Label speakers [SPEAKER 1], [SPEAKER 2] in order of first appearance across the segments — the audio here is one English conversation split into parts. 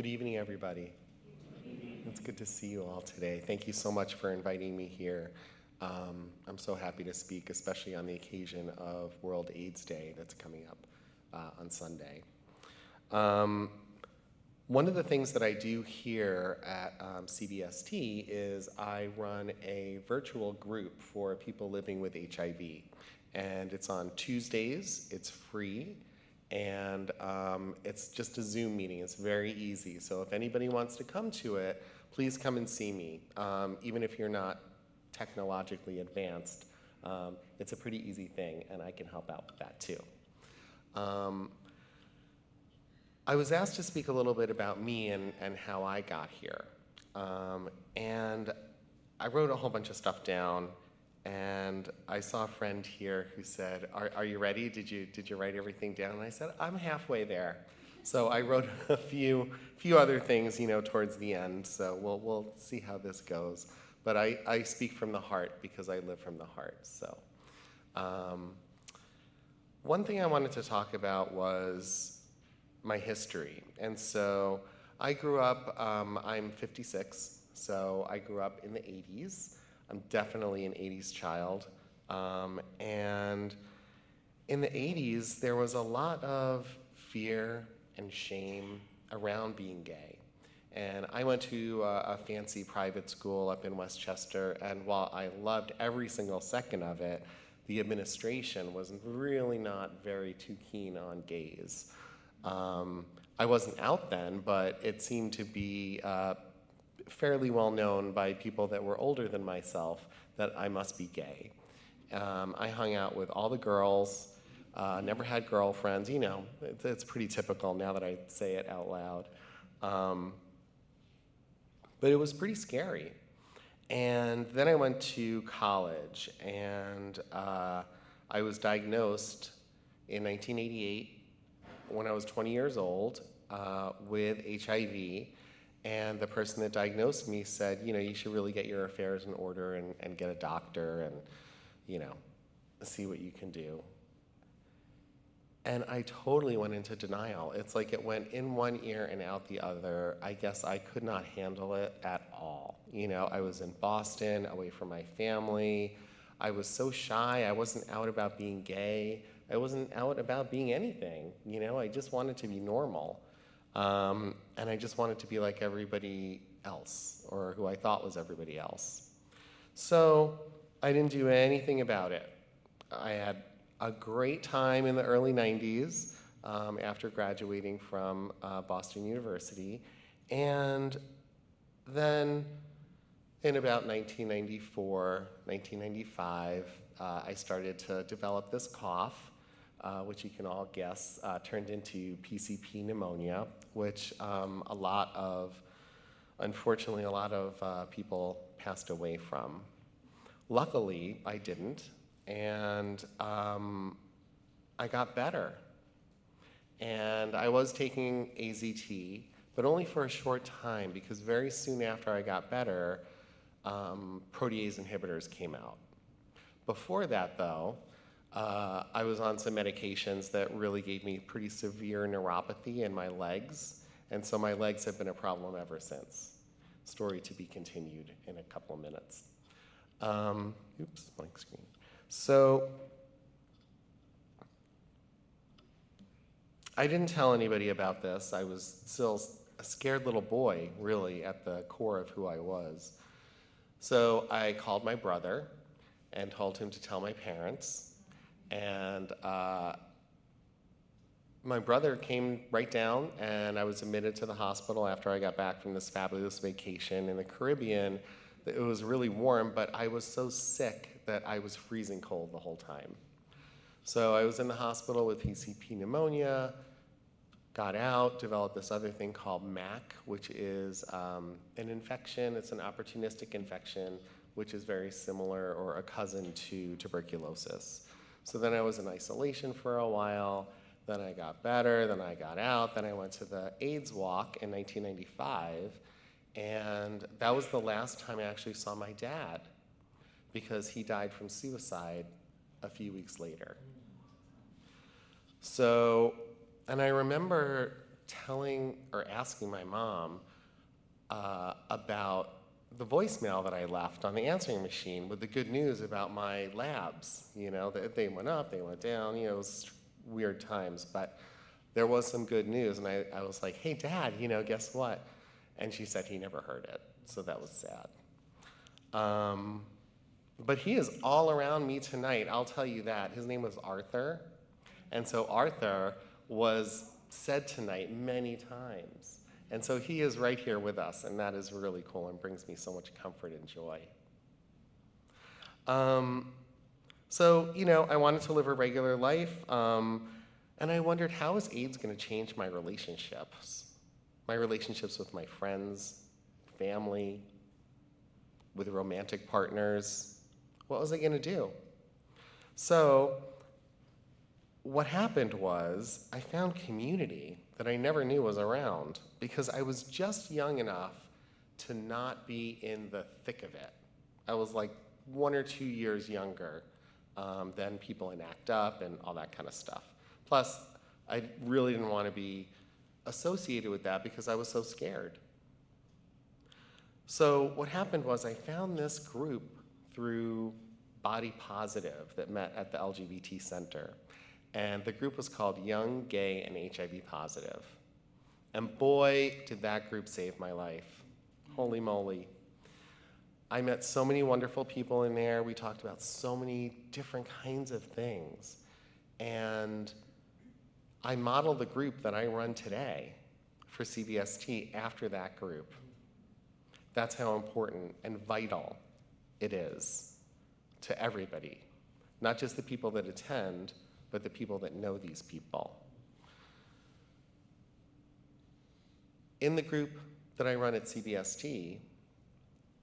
[SPEAKER 1] Good evening, everybody. It's good to see you all today. Thank you so much for inviting me here. I'm so happy to speak, especially on the occasion of World AIDS Day that's coming up on Sunday. One of the things that I do here at CBST is I run a virtual group for people living with HIV. And it's on Tuesdays, it's free, and it's just a Zoom meeting. It's very easy. So if anybody wants to come to it, please come and see me. Even if you're not technologically advanced, it's a pretty easy thing, and I can help out with that too. I was asked to speak a little bit about me and how I got here. And I wrote a whole bunch of stuff down, and I saw a friend here who said, are you ready? Did you write everything down? And I said, I'm halfway there. So I wrote a few other things, towards the end. So we'll see how this goes. But I speak from the heart because I live from the heart. So one thing I wanted to talk about was my history. And so I grew up, I'm 56, so I grew up in the 80s. I'm definitely an 80s child. And in the 80s, there was a lot of fear and shame around being gay. And I went to a fancy private school up in Westchester, and while I loved every single second of it, the administration was really not very too keen on gays. I wasn't out then, but it seemed to be fairly well known by people that were older than myself that I must be gay. I hung out with all the girls, never had girlfriends. It's pretty typical now that I say it out loud. But it was pretty scary. And then I went to college, and I was diagnosed in 1988 when I was 20 years old with HIV. And the person that diagnosed me said, you should really get your affairs in order and get a doctor and, see what you can do. And I totally went into denial. It's like it went in one ear and out the other. I guess I could not handle it at all. I was in Boston, away from my family. I was so shy. I wasn't out about being gay. I wasn't out about being anything. I just wanted to be normal. And I just wanted to be like everybody else, or who I thought was everybody else. So I didn't do anything about it. I had a great time in the early 90s after graduating from Boston University. And then in about 1994, 1995, I started to develop this cough, which you can all guess turned into PCP pneumonia, which unfortunately, a lot of people passed away from. Luckily, I didn't, and I got better. And I was taking AZT, but only for a short time, because very soon after I got better, protease inhibitors came out. Before that, though, I was on some medications that really gave me pretty severe neuropathy in my legs, and so my legs have been a problem ever since. Story to be continued in a couple of minutes. Oops, blank screen. So I didn't tell anybody about this. I was still a scared little boy, really, at the core of who I was. So I called my brother and told him to tell my parents. And my brother came right down, and I was admitted to the hospital after I got back from this fabulous vacation in the Caribbean. It was really warm, but I was so sick that I was freezing cold the whole time. So I was in the hospital with PCP pneumonia, got out, developed this other thing called MAC, which is an infection. It's an opportunistic infection, which is very similar or a cousin to tuberculosis. So then I was in isolation for a while, then I got better, then I got out, then I went to the AIDS walk in 1995, and that was the last time I actually saw my dad, because he died from suicide a few weeks later. So, and I remember telling or asking my mom about the voicemail that I left on the answering machine with the good news about my labs. You know, they went up, they went down, you know, it was weird times, but there was some good news, and I was like, hey, Dad, you know, guess what? And she said he never heard it, so that was sad. But he is all around me tonight, I'll tell you that. His name was Arthur, and so Arthur was said tonight many times. And so he is right here with us, and that is really cool and brings me so much comfort and joy. So, you know, I wanted to live a regular life, and I wondered, how is AIDS going to change my relationships? My relationships with my friends, family, with romantic partners. What was I going to do? So, what happened was I found community that I never knew was around because I was just young enough to not be in the thick of it. I was like 1 or 2 years younger than people in ACT UP and all that kind of stuff. Plus, I really didn't want to be associated with that because I was so scared. So what happened was I found this group through Body Positive that met at the LGBT Center. And the group was called Young, Gay, and HIV Positive. And boy, did that group save my life. Holy moly. I met so many wonderful people in there. We talked about so many different kinds of things. And I modeled the group that I run today for CBST after that group. That's how important and vital it is to everybody, not just the people that attend, but the people that know these people. In the group that I run at CBST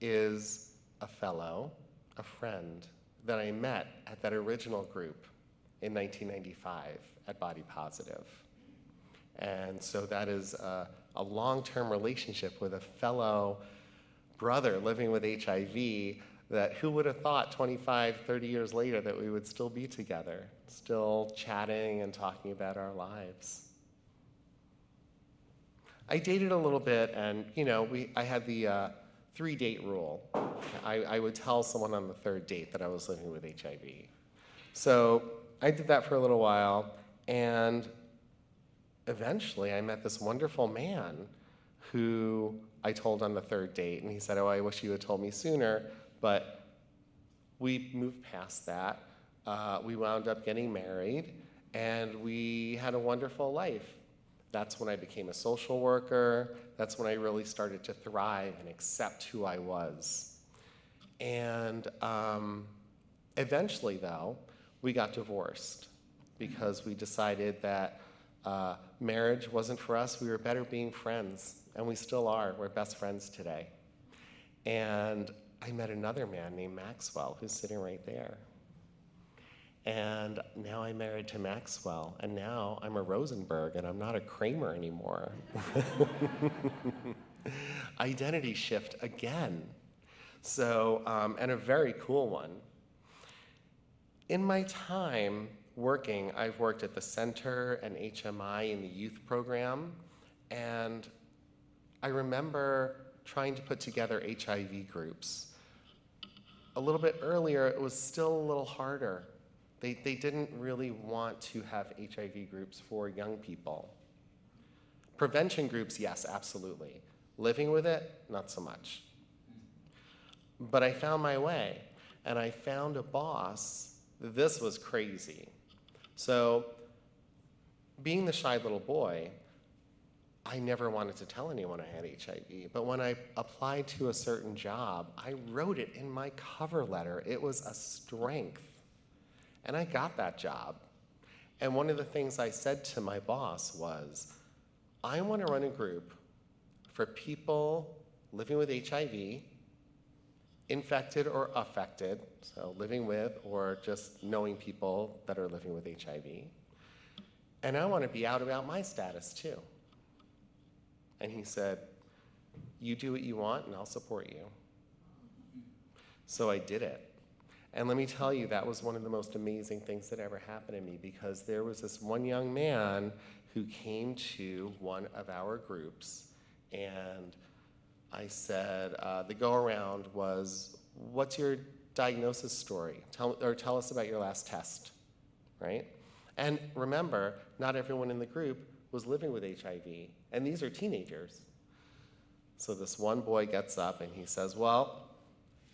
[SPEAKER 1] is a fellow, a friend, that I met at that original group in 1995 at Body Positive. And so that is a long-term relationship with a fellow brother living with HIV that who would have thought 25, 30 years later that we would still be together, still chatting and talking about our lives. I dated a little bit, and you know, I had the 3-date rule. I would tell someone on the 3rd date that I was living with HIV. So I did that for a little while, and eventually I met this wonderful man who I told on the 3rd date, and he said, oh, I wish you had told me sooner, but we moved past that. We wound up getting married, and we had a wonderful life. That's when I became a social worker. That's when I really started to thrive and accept who I was. And eventually, though, we got divorced because we decided that marriage wasn't for us. We were better being friends, and we still are. We're best friends today. And I met another man named Maxwell, who's sitting right there. And now I'm married to Maxwell, and now I'm a Rosenberg, and I'm not a Kramer anymore. Identity shift again. So, and a very cool one. In my time working, I've worked at the center and HMI in the youth program, and I remember trying to put together HIV groups. A little bit earlier, it was still a little harder. They didn't really want to have HIV groups for young people. Prevention groups, yes, absolutely. Living with it, not so much. But I found my way, and I found a boss. This was crazy. So, being the shy little boy, I never wanted to tell anyone I had HIV, but when I applied to a certain job, I wrote it in my cover letter. It was a strength. And I got that job. And one of the things I said to my boss was, I want to run a group for people living with HIV, infected or affected, so living with or just knowing people that are living with HIV. And I want to be out about my status too. And he said, you do what you want and I'll support you. So I did it. And let me tell you, that was one of the most amazing things that ever happened to me, because there was this one young man who came to one of our groups, and I said, the go-around was, what's your diagnosis story? Tell us about your last test, right? And remember, not everyone in the group was living with HIV, and these are teenagers. So this one boy gets up and he says, well,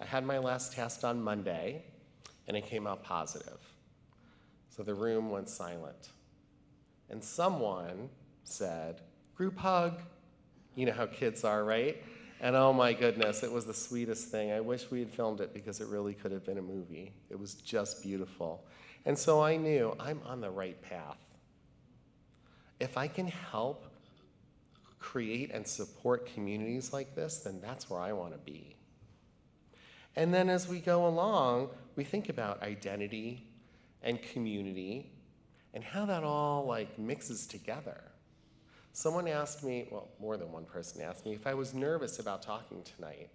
[SPEAKER 1] I had my last test on Monday, and it came out positive. So the room went silent. And someone said, group hug. You know how kids are, right? And oh my goodness, it was the sweetest thing. I wish we had filmed it because it really could have been a movie. It was just beautiful. And so I knew I'm on the right path. If I can help create and support communities like this, then that's where I want to be. And then as we go along, we think about identity and community and how that all like mixes together. Someone asked me, well, more than one person asked me if I was nervous about talking tonight.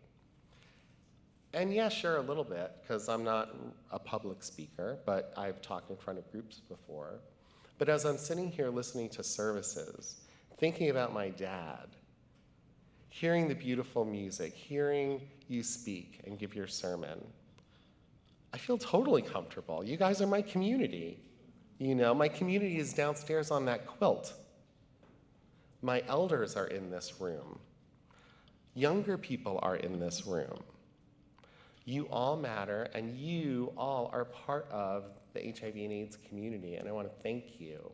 [SPEAKER 1] And yeah, sure, a little bit, because I'm not a public speaker, but I've talked in front of groups before. But as I'm sitting here listening to services, thinking about my dad, hearing the beautiful music, hearing you speak and give your sermon, I feel totally comfortable. You guys are my community. You know, my community is downstairs on that quilt. My elders are in this room. Younger people are in this room. You all matter, and you all are part of the HIV and AIDS community, and I want to thank you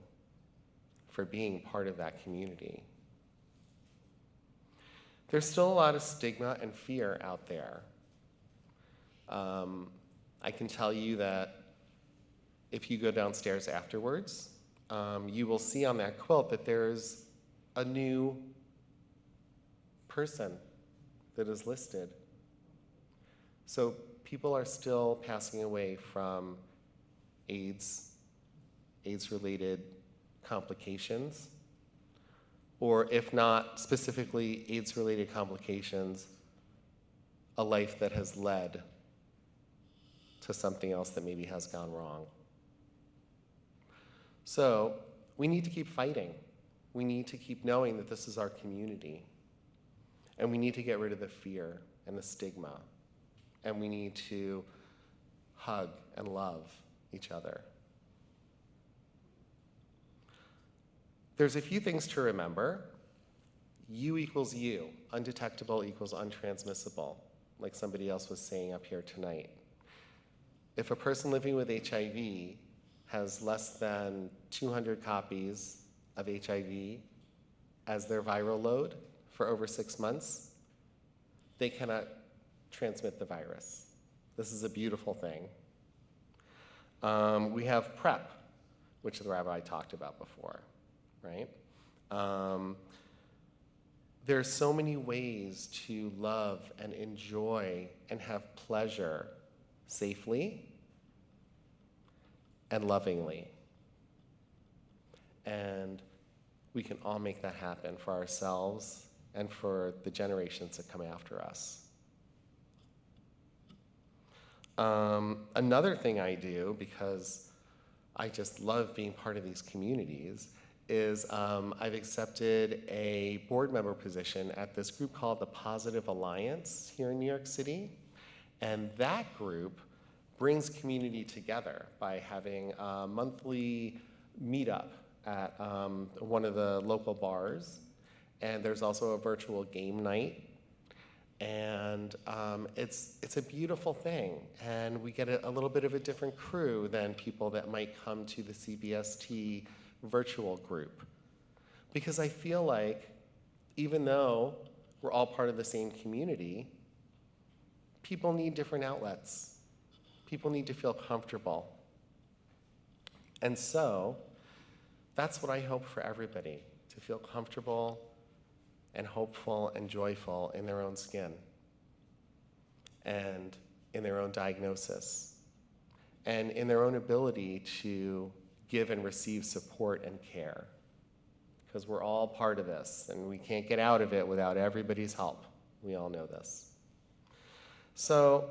[SPEAKER 1] for being part of that community. There's still a lot of stigma and fear out there. I can tell you that if you go downstairs afterwards, you will see on that quilt that there's a new person that is listed. So people are still passing away from AIDS-related complications, or if not specifically AIDS-related complications, a life that has led to something else that maybe has gone wrong. So we need to keep fighting. We need to keep knowing that this is our community. And we need to get rid of the fear and the stigma. And we need to hug and love each other. There's a few things to remember. U equals U. Undetectable equals untransmissible, like somebody else was saying up here tonight. If a person living with HIV has less than 200 copies of HIV as their viral load for over 6 months, they cannot transmit the virus. This is a beautiful thing. We have PrEP, which the rabbi talked about before, right? There's so many ways to love and enjoy and have pleasure safely and lovingly. And we can all make that happen for ourselves and for the generations that come after us. Another thing I do, because I just love being part of these communities, is I've accepted a board member position at this group called the Positive Alliance here in New York City. And that group brings community together by having a monthly meetup at one of the local bars. And there's also a virtual game night. And it's a beautiful thing. And we get a little bit of a different crew than people that might come to the CBST virtual group. Because I feel like even though we're all part of the same community, people need different outlets. People need to feel comfortable. And so that's what I hope for everybody, to feel comfortable and hopeful and joyful in their own skin and in their own diagnosis and in their own ability to give and receive support and care. Because we're all part of this, and we can't get out of it without everybody's help. We all know this. So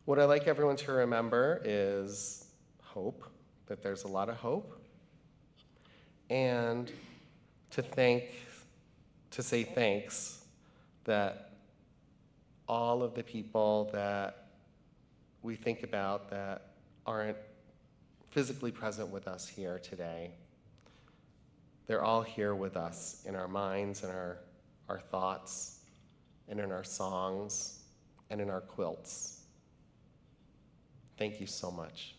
[SPEAKER 1] what I'd like everyone to remember is hope, that there's a lot of hope, and to say thanks that all of the people that we think about that aren't physically present with us here today, they're all here with us in our minds and our thoughts and in our songs and in our quilts. Thank you so much.